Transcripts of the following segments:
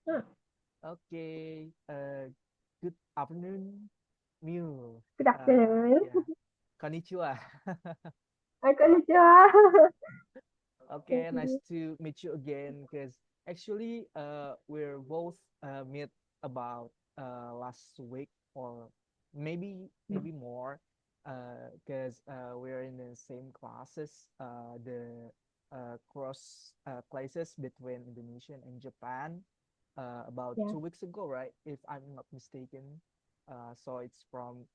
Hmm. Okay. Good afternoon, Miyu. Good afternoon. Yeah. Konnichiwa. Konnichiwa. Thank Okay, nice you. to meet you again. Because actually, we're both met about last week or maybe more. Because we're in the same classes. The cross classes between Indonesia and Japan. About Yeah. 2 weeks ago, right? If I'm not mistaken. So it's from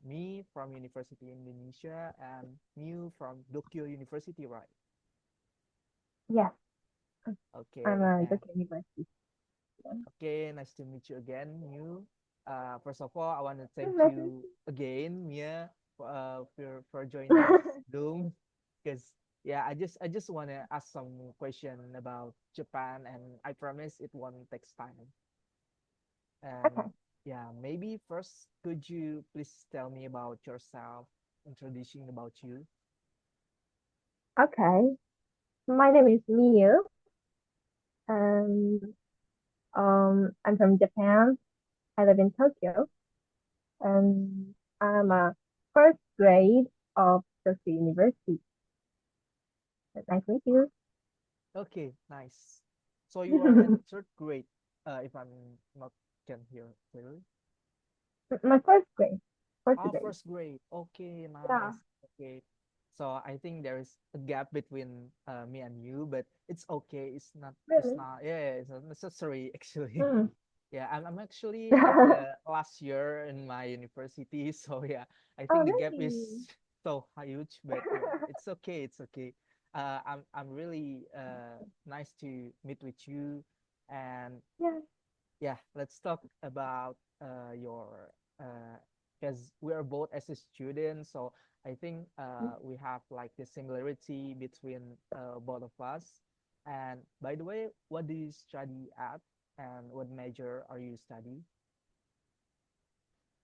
me from University Indonesia and you from Dokkyo University, right? Yes. I'm Okay, a and Dokkyo University student. okay, nice to meet you again, Miyu. First of all, I want to thank Nice to meet you again, Mia, for joining this Zoom. Because yeah, I just want to ask some question about Japan, and I promise it won't take time. Okay. And yeah, maybe first, could you please tell me about yourself, introducing about you? Okay. My name is Miyu, and I'm from Japan. I live in Tokyo, and I'm a first grade of Tokyo University. Nice to meet you. Okay, nice. So you are at third grade, if I'm not can hear clearly. My first grade. First Oh, grade. first grade. Okay, Yeah. nice. Okay. So I think there is a gap between me and you, but it's okay. Really? yeah, it's not necessary actually. Mm. Yeah, I'm actually at the last year in my university, so yeah, I Oh, think the gap is really? so huge, but yeah, it's okay. It's okay. I'm really nice to meet with you, and Yeah. yeah, let's talk about your because we are both as a student, so I think we have like the similarity between both of us. And by the way, what do you study at, and what major are you studying?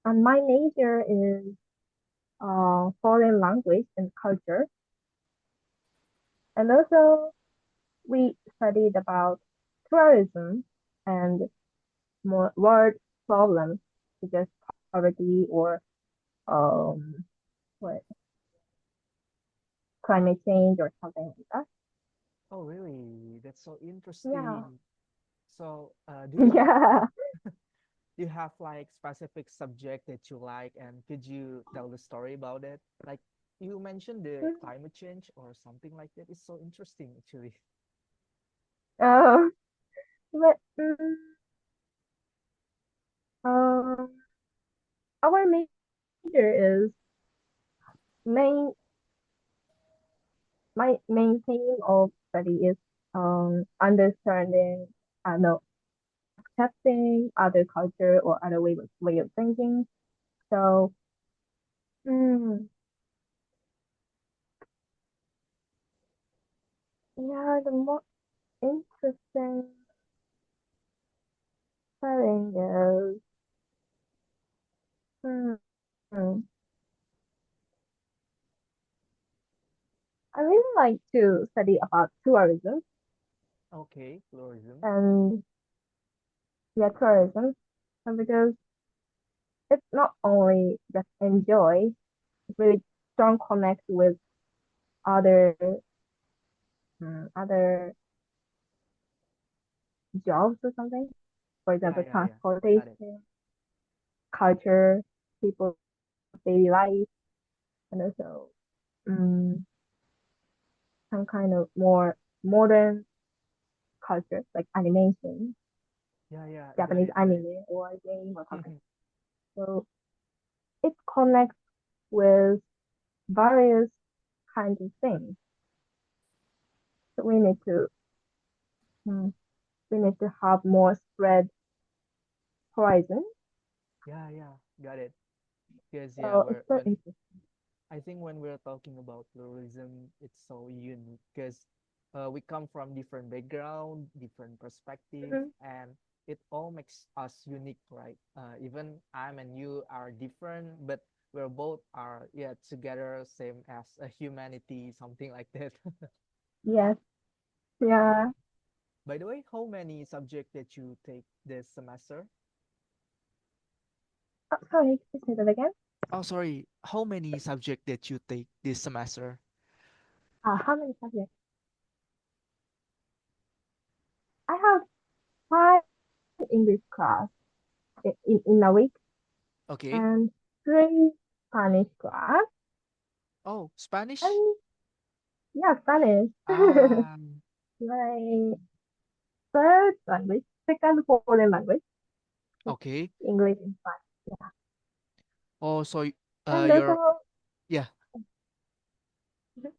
And my major is foreign language and culture. And also, we studied about tourism and more world problems, such as poverty or um, what, climate change or something like that. Oh, really? That's so Yeah. interesting. So, Yeah. do you have like specific subject that you like, and could you tell the story about it? Like you mentioned the climate change or something like that. It's so interesting actually. Um, but um, our major is main my main theme of study is understanding, no, accepting other culture or other way of thinking. So, mm, yeah, the more interesting thing is, hmm, I really like to study about tourism Okay, tourism. and yeah, tourism, and because it's not only just enjoy, it's really strong connect with other other jobs or something. For Yeah, example, yeah, yeah. Got it. transportation, culture, people's daily life, and also um, some kind of more modern culture like animation, Yeah, yeah. Got Japanese it. Got it. anime or game or something. So it connects with various kinds of things. So mm, we need to have more spread horizon. Yeah, yeah. Got it. Because yeah, So it's we're so when interesting. I think when we're talking about pluralism, it's so unique because we come from different background, different perspective, Mhm. and it all makes us unique, right? Even I'm and you are different, but we're both are yeah together, same as a humanity, something like that. Yes, yeah. By the way, how many subject that you take this semester? Oh, sorry, can you say that again? Oh, sorry. How many subject that you take this semester? How many subjects? I have 5 English class in a week Okay. and 3 Spanish class Oh, Spanish? and yeah, Spanish. Ah, My third language, second foreign language is okay. English and Spanish. Yeah. Oh, so And there's your a yeah,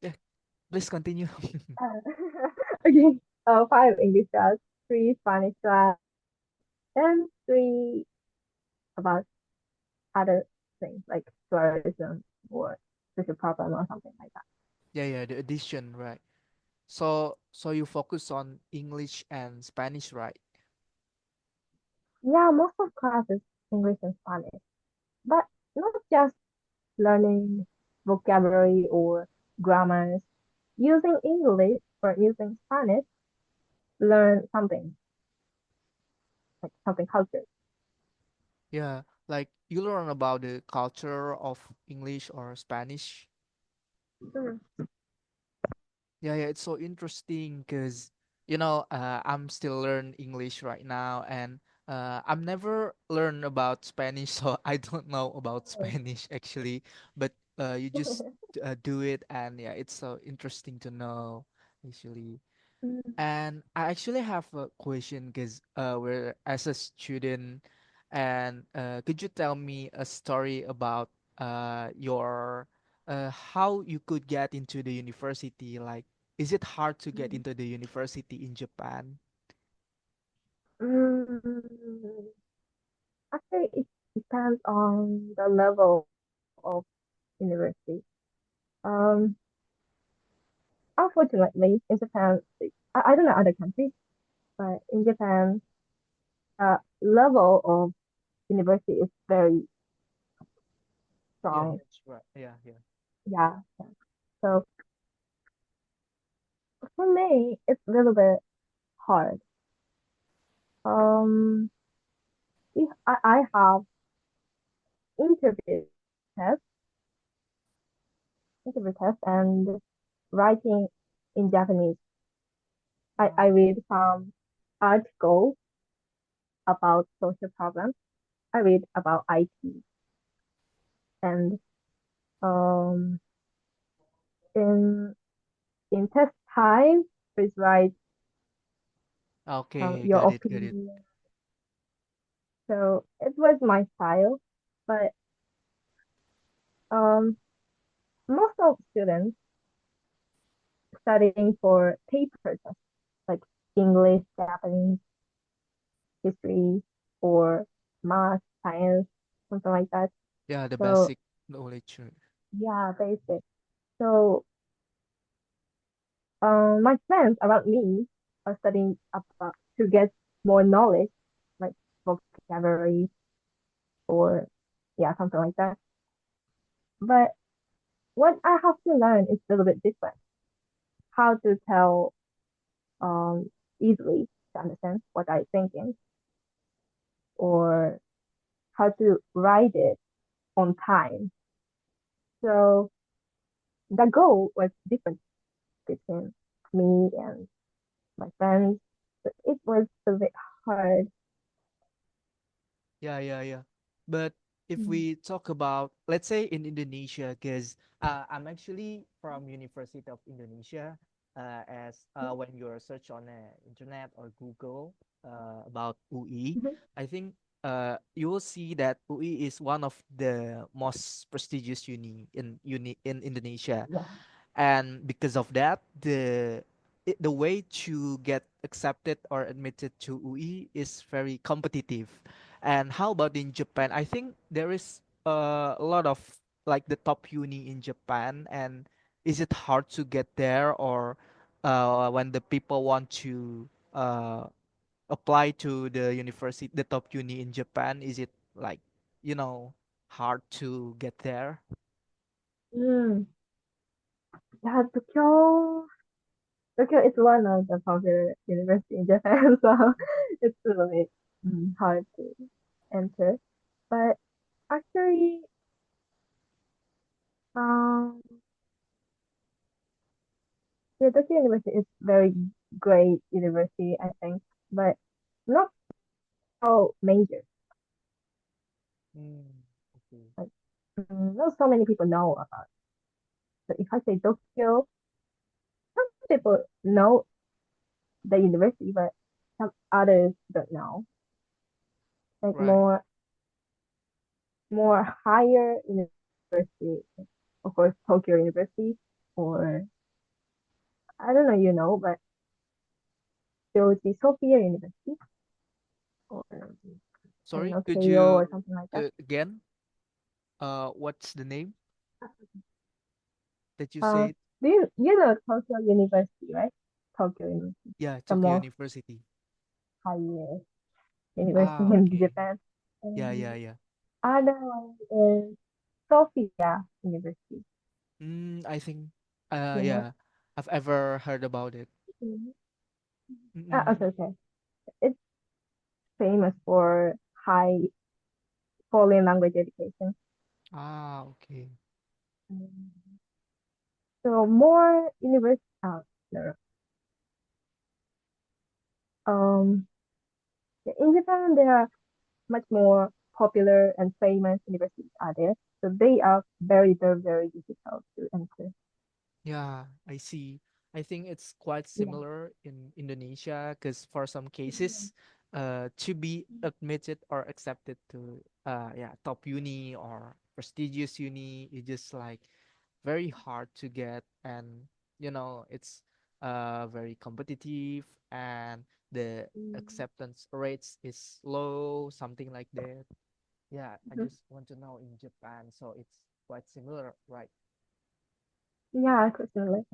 yeah. Please continue. okay, 5 English class, 3 Spanish class, and three about other things like tourism or social problem or something like that. Yeah, yeah, the addition, right? So you focus on English and Spanish, right? Yeah, most of classes English and Spanish, but not just learning vocabulary or grammars. Using English or using Spanish, learn something like something culture. Yeah, like you learn about the culture of English or Spanish. Mm. Yeah, yeah, it's so interesting because I'm still learning English right now, and I've never learned about Spanish, so I don't know about Spanish actually. But you just do it, and yeah, it's so interesting to know actually. Mm. And I actually have a question because we're as a student, and could you tell me a story about your how you could get into the university? Like, is it hard to get Mm. into the university in Japan? Mm. Actually, it depends on the level of university. Um, Unfortunately, in Japan, I don't know other countries, but in Japan, the level of university is very Yeah, strong. that's right. Yeah, yeah. Yeah. So for me, it's a little bit hard. Um, if I have interview test, interview test, and writing in Japanese. I Oh, read some articles about social problems. I read about IT, and um, in test time, please write okay, your got it, got it. opinion. So it was my style, but um, most of students studying for paper tests like English, Japanese, history, or math, science, something like that. Yeah, the So basic knowledge. yeah, basic. So my friends around me are studying about to get more knowledge, like vocabulary or yeah, something like that. But what I have to learn is a little bit different. How to tell easily to understand what I'm thinking, or how to write it on time. So the goal was different between me and my friends. So it was a bit hard. Yeah, yeah, yeah. But if Mm. we talk about, let's say in Indonesia, because I'm actually from University of Indonesia, as when you're search on internet or Google about UI, Mhm. I think you will see that UI is one of the most prestigious uni in Indonesia, Yeah. and because of that the way to get accepted or admitted to UI is very competitive. And how about in Japan? I think there is a lot of like the top uni in Japan, and is it hard to get there, or when the people want to apply to the university, the top uni in Japan, is it like you know hard to get there? Mm. Yeah, Tokyo. Tokyo is one of the popular university in Japan, so it's a little bit hard to enter. But actually, um, yeah, Tokyo University is very great university, I think, but not so major. Mm, okay. Like, not so many people know about. So if I say Tokyo, some people know the university, but some others don't know. Like Right. more higher university, of course, Tokyo University, or I don't know, but there would be Sophia University, or I don't Sorry, know, could Keio you or something like that. again? What's the name that you Uh, said? you know Tokyo University, right? Tokyo University, Yeah, the Tokyo most University. higher university Ah, in okay. Japan. Yeah, And yeah, yeah. other one is Sophia University. I think, You know? yeah, I've ever heard about it. Mhm. Mm-mm. Okay, okay. It's famous for high foreign language education. Ah, okay. Mm. So more university. No, um, in Japan there are much more popular and famous universities are there. So they are very, very, very difficult to enter. Yeah, I see. I think it's quite Yeah. similar in Indonesia because for some cases, to be admitted or accepted to yeah, top uni or prestigious uni is just like very hard to get, and it's very competitive, and the Mm. acceptance rates is low, something like that. Yeah, I Mhm. just want to know in Japan, so it's quite similar, right? Yeah, personally.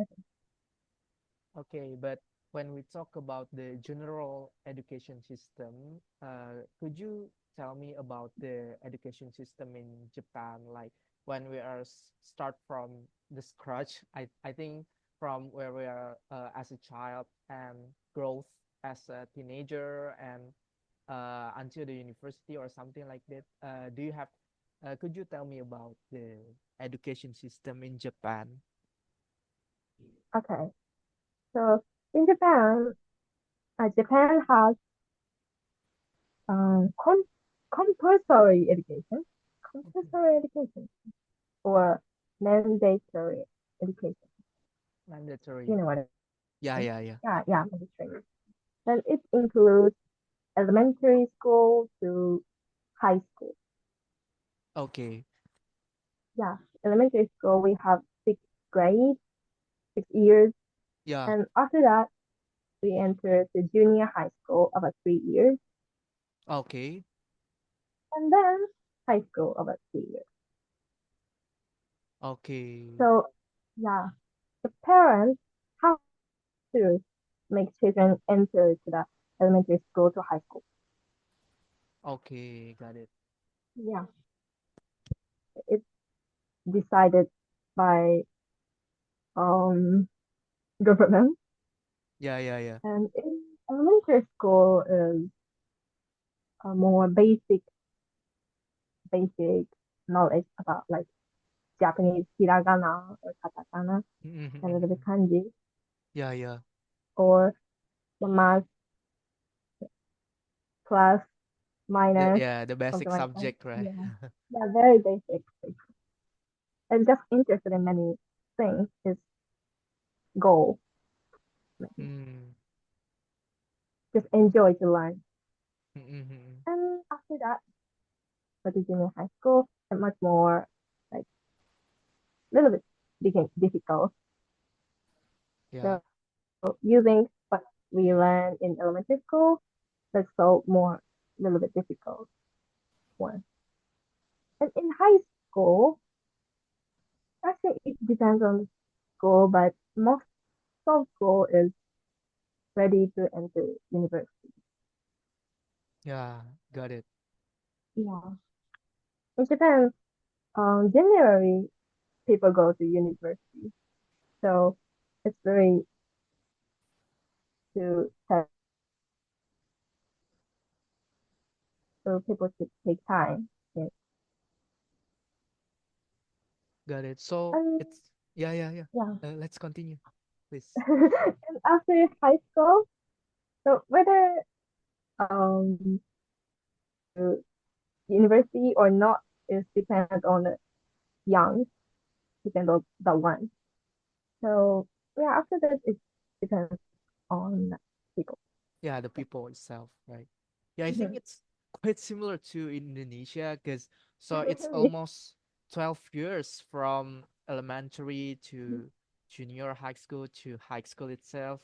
Okay, but when we talk about the general education system, could you tell me about the education system in Japan? Like when we are start from the scratch, I think from where we are as a child and growth as a teenager and until the university or something like that. Do you have? Could you tell me about the education system in Japan? Okay. So in Japan, Japan has compulsory education, Mhm. compulsory education, or mandatory education. You Mandatory. know what I Yeah, mean? yeah, yeah. Yeah, mandatory. And it includes elementary school to high school. Okay. Yeah, elementary school we have 6 grades, 6 years, Yeah. and after that we enter the junior high school about 3 years, Okay. and then high school about 3 years. Okay. So yeah, the parents have to make children enter to the elementary school to high school. Okay. Got it. Yeah, it's decided by government, Yeah, yeah, yeah. and in elementary school is a more basic knowledge about like Japanese hiragana or katakana, a little bit Mm-hmm. kanji, Yeah, yeah. or the math plus minus, The something basic like that. subject, right? Yeah, yeah, very basic. And just interested in many things is goal. Mm. Just enjoy to learn. Mm-hmm. And after that, for the junior high school, and much more like a little bit became difficult. Yeah. So using what we learned in elementary school, that's so more a little bit difficult one. And in high school, actually it depends on the school, but most of school is ready to enter university. Yeah. Got it. Yeah. In Japan, generally people go to university. So it's very to test, so people should take time. Yeah. Got it. So And it's yeah, yeah, yeah. yeah. Let's continue, please. And after high school, so whether um to university or not is depends on the young, depends on the one. So yeah, after that it depends on people. Yeah, the people itself, right? Yeah, I think Mhm. it's quite similar to Indonesia because so it's almost 12 years from elementary to junior high school to high school itself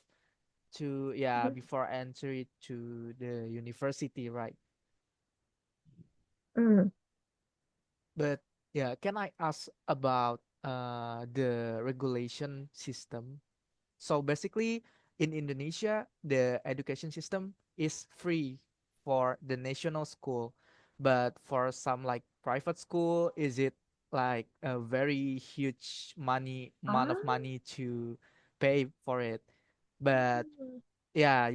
to yeah before entry to the university, right? Mm. But yeah, can I ask about the regulation system? So basically, in Indonesia, the education system is free for the national school, but for some like private school, is it like a very huge money amount of Ah, money to pay for it? But yeah,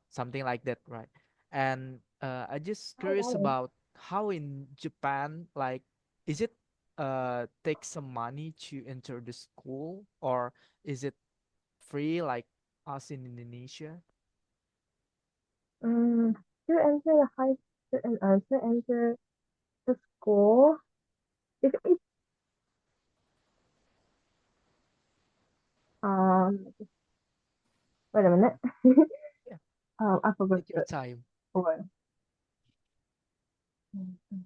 something like that, right? And I just I curious got it. about how in Japan, like, is it take some money to enter the school, or is it free like us in Indonesia? Mm. To enter the high to enter the school, if it's wait a minute. Yeah, I forgot take your the time. word. Mm.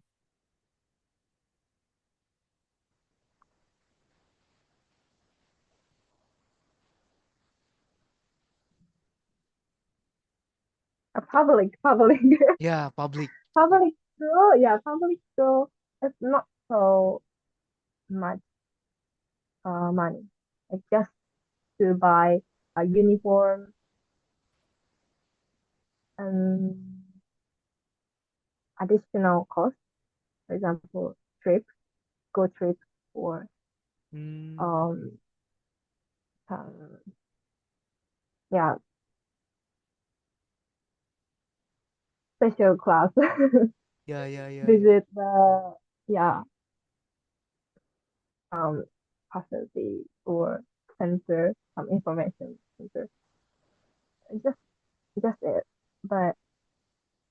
A public Yeah, public. public school. Yeah, public school. It's not so much money. Like just to buy a uniform and additional cost. For example, trips, go trips, or Mm, um, um yeah, special class. yeah, yeah, yeah, yeah. Visit the yeah um facility or center, some information center. Just just it. But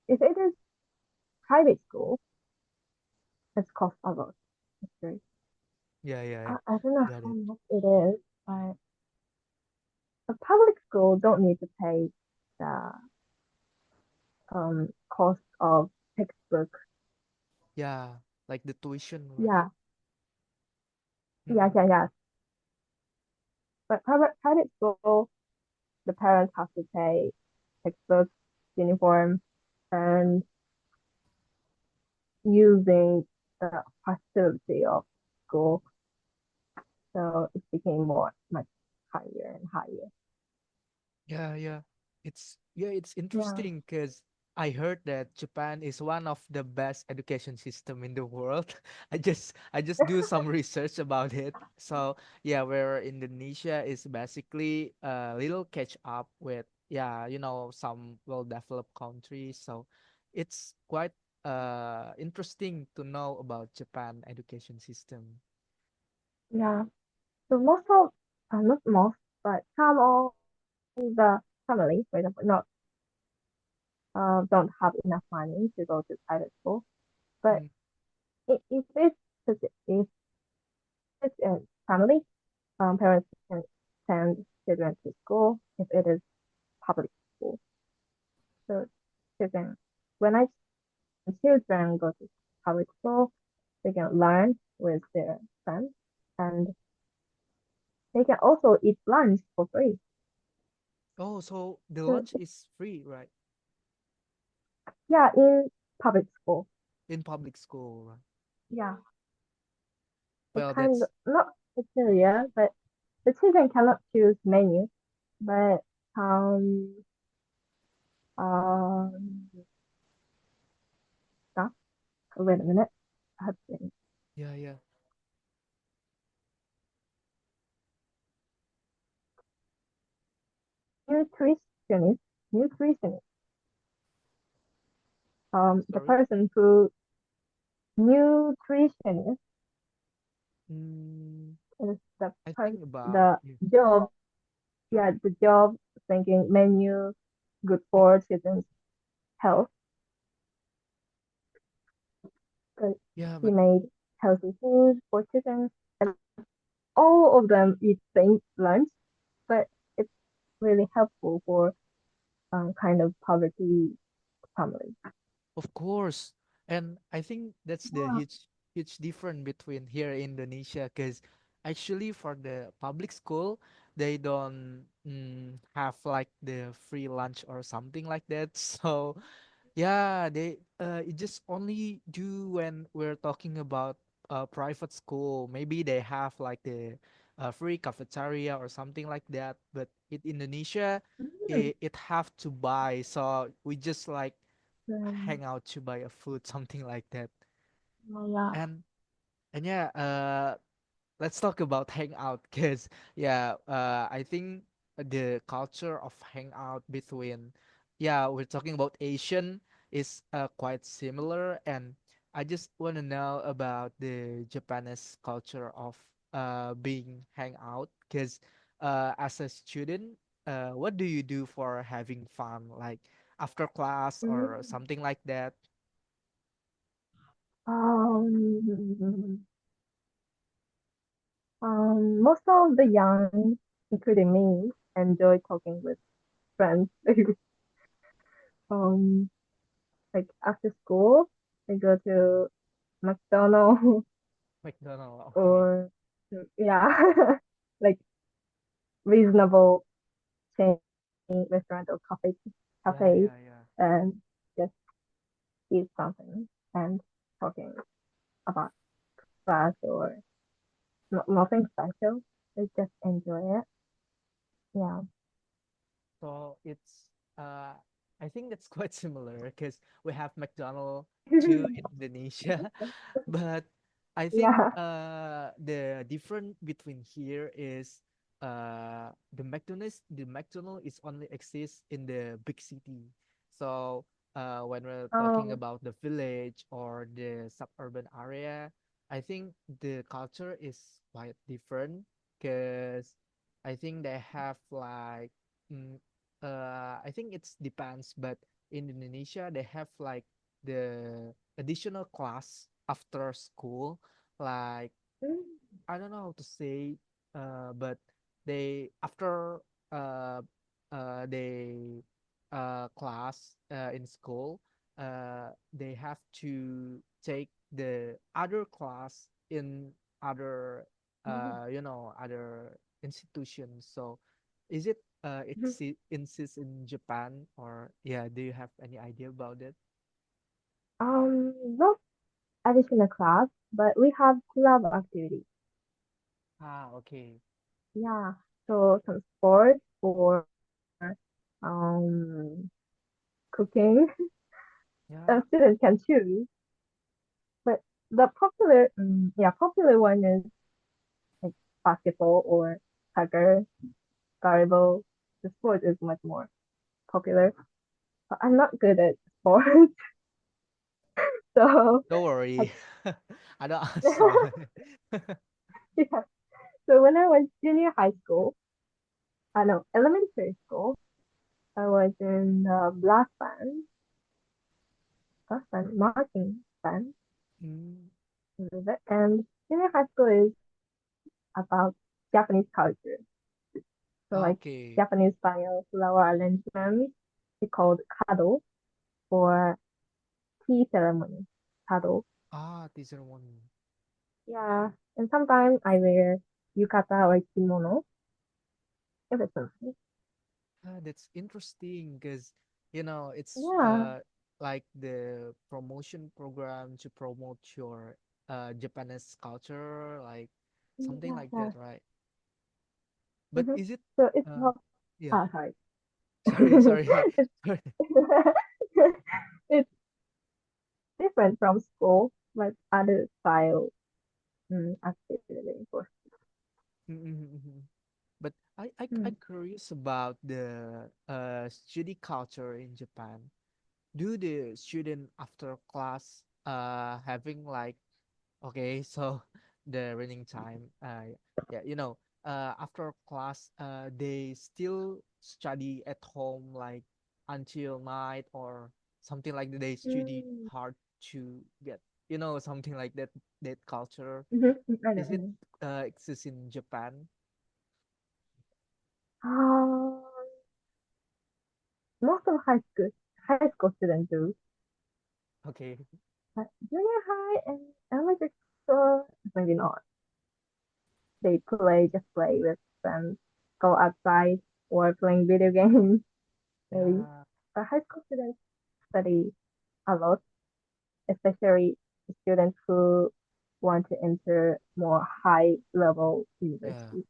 if it is private school, it's cost a lot. It's very, Yeah, yeah, yeah. I don't know Got how it. much it is, but a public school don't need to pay the cost of textbook. Yeah, like the tuition, right? Yeah, Mm-mm. yeah. But private school, the parents have to pay textbooks, uniform, and using the facility of school. So it became more much higher and higher. Yeah, yeah. It's Yeah, interesting because I heard that Japan is one of the best education system in the world. I just do some research about it. So yeah, where Indonesia is basically a little catch up with yeah, some well-developed countries. So it's quite interesting to know about Japan education system. yeah. So most of, not most, but some of the family, for example, not don't have enough money to go to private school. But Mm. if if it's a family, parents can send children to school if it is public school. So children, when I children go to public school, they can learn with their friends, and they can also eat lunch for free. Oh, so the So lunch is free, right? yeah, in public school, In public school, right? yeah, it's Well, kind of that's not cafeteria, but the children cannot choose menu. But um um stop. Wait a minute. I have to yeah, yeah. nutritionist. nutritionist. The Sorry. person who nutritionist Mm, is I think about the yeah. job. Yeah, the job thinking menu good y- for citizens' health. 'Cause Yeah, he but made healthy food for citizens, and all of them eat same lunch, but it's really helpful for kind of poverty families. of course. And I think that's the Yeah. huge difference between here in Indonesia, because actually for the public school, they don't have like the free lunch or something like that. So yeah, they it just only do when we're talking about private school. Maybe they have like the free cafeteria or something like that. But in Indonesia, Mm. it have to buy. So we just like Um, hang out to buy a food, something like that. yeah. And yeah, let's talk about hangout, because yeah, I think the culture of hangout between, yeah, we're talking about Asian is quite similar. And I just want to know about the Japanese culture of being hangout, because as a student, what do you do for having fun, like after class or Mm. something like that? Um, most of the young, including me, enjoy talking with friends. um, like after school, we go to McDonald's McDonald, okay. or yeah, like reasonable chain restaurant or Yeah, cafes, yeah, yeah. and just eat something and talking about class or nothing special. We just enjoy it. Yeah. So it's I think that's quite similar, because we have McDonald's too in Indonesia. But I think Yeah. the difference between here is the McDonald's is only exists in the big city. So when we're talking Um. about the village or the suburban area, I think the culture is quite different, because I think they have like mm, I think it's depends, but in Indonesia they have like the additional class after school, like I don't know how to say, but they after uh they class in school, they have to take the other class in other other institutions. So is it exists in Japan, or yeah, do you have any idea about it? Not additional class, but we have club activities. Ah, okay. Yeah. So some sports or um cooking. Yeah. Students can choose, but the popular one is like basketball or soccer, volleyball. The sport is much more popular. But I'm not good at sports, so Don't I, worry. I don't ask so many. yeah. So when I was junior high school, I know elementary school, I was in the marching band, Mm, and junior high school is about Japanese culture. So like okay. Japanese style flower arrangement, it's called kado for tea ceremony. Kado. Ah, tea ceremony. Yeah, and sometimes I wear yukata or kimono if it's nice. Ah, that's interesting, because it's Yeah, like the promotion program to promote your Japanese culture, like something yeah, like yeah. that, right? But hmm is it So it's uh not yeah, sorry. sorry. it's, Sorry. it's different from school, like other style activity. For Mm, mm, mm, mm. But I'm curious about the study culture in Japan. Do the student after class having like okay, so the running time yeah, after class they still study at home like until night or something like that. They study Mm. hard to get something like that, that culture. Mm-hmm. I know, Is I it know. exists in Japan? Um, most of high school students do. Okay. But junior high and elementary school, maybe not. They just play with friends, go outside, or playing video games, maybe. Yeah. But high school students study a lot, especially students who want to enter more high level Yeah, universities.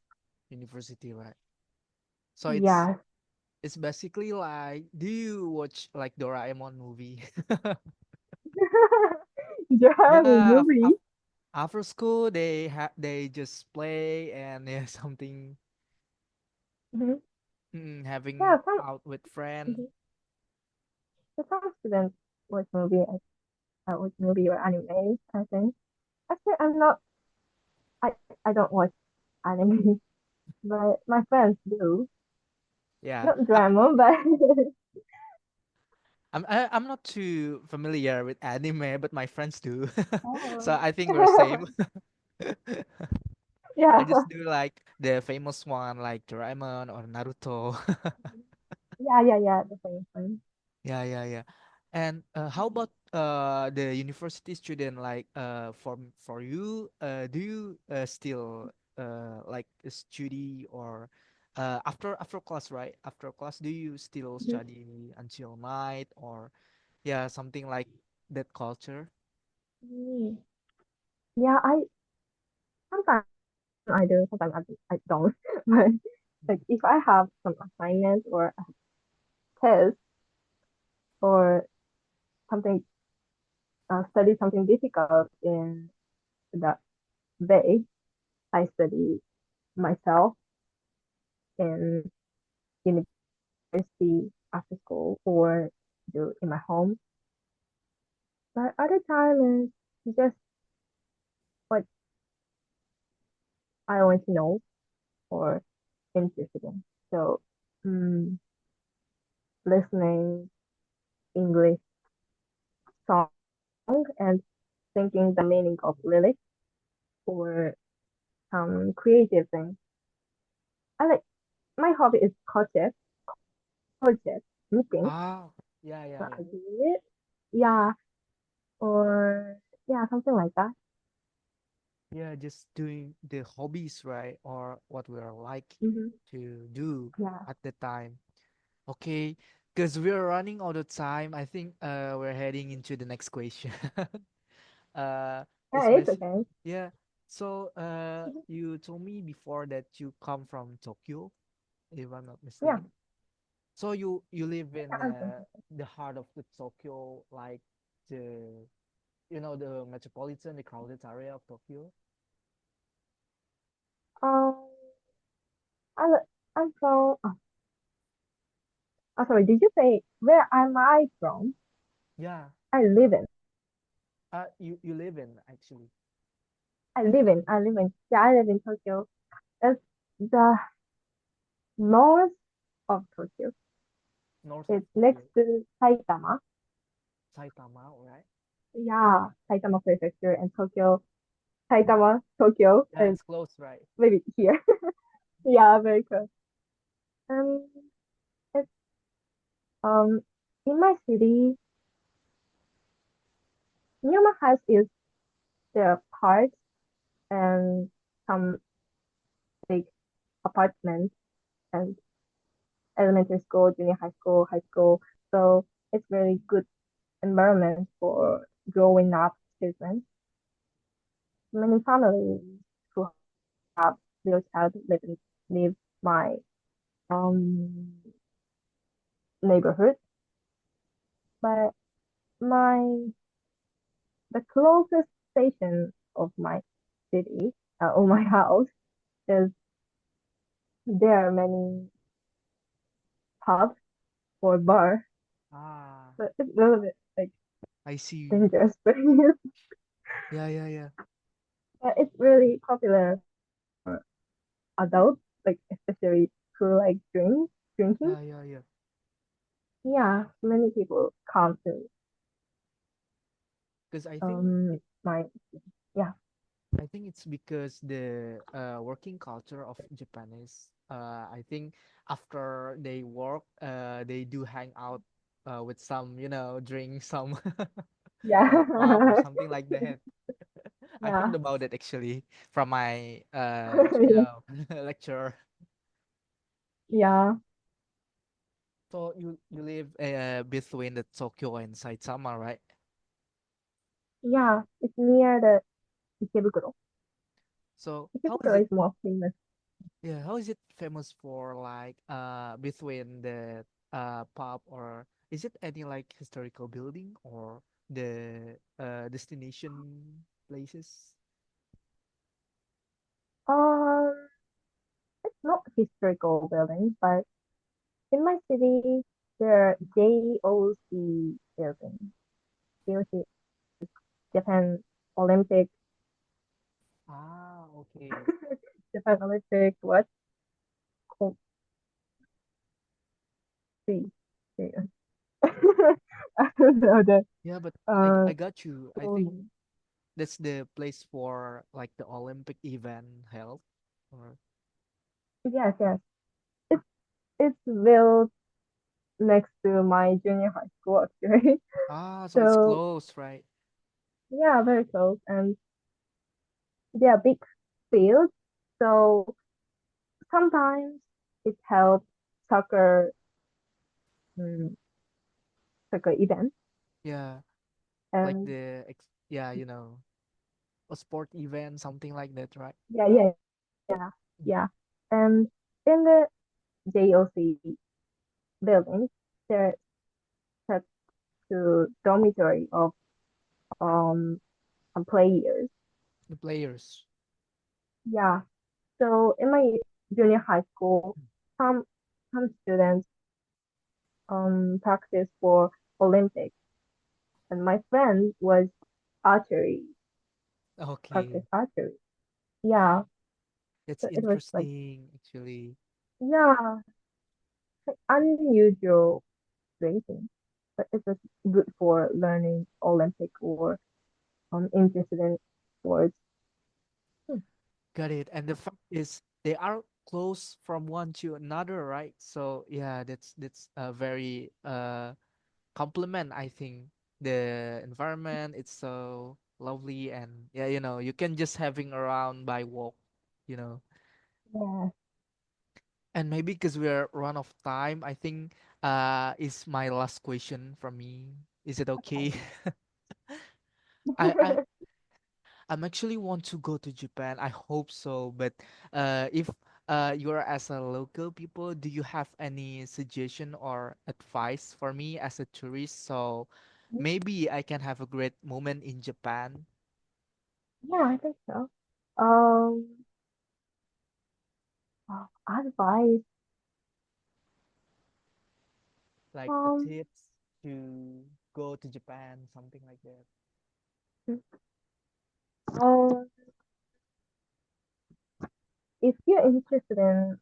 university, right? So Yes. it's basically like, do you watch like Doraemon movie? Driving Yeah, movie. after school they just play and yeah, something Hmm. Yeah, having some out with friend. mhm. Some students watch movie or anime, I think. Actually, I, I don't watch anime, but my friends do. Yeah, Not drama, but I'm not too familiar with anime, but my friends do. So oh. I think we're same. I Yeah. just do like the famous one like Doraemon or Naruto. Yeah, yeah, yeah, the same thing. Yeah, yeah, yeah. And how about the university student like for you do you still like study or after class, right? After class do you still Mhm. study until night or yeah, something like that culture? Mm. Yeah, sometimes I do, sometimes I don't. But like Mhm. if I have some assignments or a test or something, study something difficult in that day, I study myself in university after school or do in my home. But other time is just what I want to know or interested in. So, mm, listening English song and thinking the meaning of lyrics or some creative thing. I like my hobby is crochet, knitting. Ah, yeah, So yeah, I yeah. do it. Yeah, or yeah, something like that. Yeah, just doing the hobbies, right? Or what we are like Hmm. to do Yeah, at the time. Okay, because we're running out of time. I think we're heading into the next question. It's yeah, it's basic. okay. Yeah. So Mhm. you told me before that you come from Tokyo, if I'm not Yeah, mistaken. So you live yeah, in I'm from the heart of the Tokyo, like the the metropolitan, the crowded area of Tokyo. um, I, I'm from. Oh, sorry. Did you say where am I from? Yeah. I live in. You live in actually I live in. Yeah, I live in Tokyo. It's the north of Tokyo. north of It's next Tokyo, to Saitama. Saitama, right? Yeah, Saitama Prefecture and Tokyo. Saitama, Tokyo, Yeah, and it's close, right? maybe here. Yeah, very close. Um, it's in my city, near my house is the park and some big apartments and elementary school, junior high school. So it's very good environment for growing up children. Many families who have little child live my um neighborhood, but my the closest station of my city or my house is there are many pubs or bars, Ah, but it's a little bit like I see. dangerous for you. Yeah, yeah, yeah. But it's really popular for adults, like especially who like drinking. Yeah, yeah, yeah. Yeah, many people come to Because I think my yeah. I think it's because the working culture of Japanese. I think after they work, they do hang out with some, drink some Yeah. pop or something like that. I heard Yeah. about it actually from my lecturer. Yeah. So you live between the Tokyo and Saitama, right? Yeah. It's near the Ikebukuro. So how is Ikebukuro it? is more famous. Yeah, how is it famous for like between the pub, or is it any like historical building or the destination places? Um, it's not historical building, but in my city there are JOC building. JOC, Japan Olympic, Ah, okay. Japan Olympic what? Co- see. I don't know the Yeah, but I uh got you. I full think name. that's the place for like the Olympic event held. Or Yes, yes. It's it's built next to my junior high school actually. so it's So close, right? yeah, very close, and they are big fields. So sometimes it helps soccer um, soccer events, Yeah, like and yeah, a sport event, something like that, right? yeah, yeah, yeah, yeah. And in the JOC building, they're set to dormitory of um players. The players. Yeah. So in my junior high school, some some students practice for Olympics, and my friend was archery, practice Okay. archery. Yeah. That's So it was like interesting, actually. yeah, like unusual racing, but it was good for learning Olympic or interested in sports. Hmm. Got it. And the fact is, they are close from one to another, right? So yeah, that's a very compliment. I think the environment it's so lovely, and yeah, you can just having around by walk, you know. Yeah. And maybe because we're run of time, I think is my last question from me. Is it okay? I I'm actually want to go to Japan. I hope so. But if you're as a local people, do you have any suggestion or advice for me as a tourist? So maybe I can have a great moment in Japan, Yeah, I think so. Um, advice. like a Um, tips to go to Japan, something like that. um, if you're interested in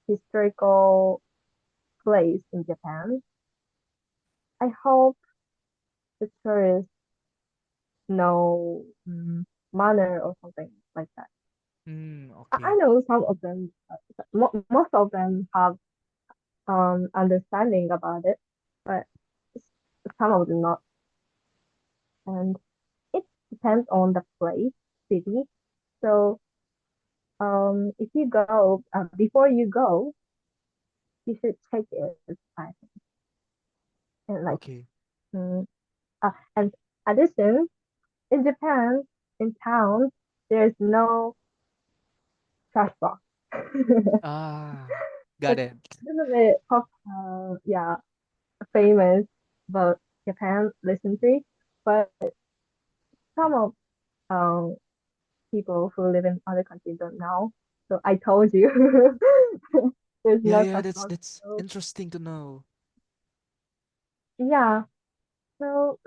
historical place in Japan, I hope the tourists know manner or something like that. I Okay. know some of them, most of them have understanding about it, but some of them not. And it depends on the place, city. So if you go before you go, you should check it. I think. And like Okay. mm, and addition in Japan in town there's no trash box. Ah, got It's it. a little bit yeah, famous about Japan recently, but some of um people who live in other countries don't know. So I told you there's Yeah, no yeah, customer. that's So, interesting to know. yeah. So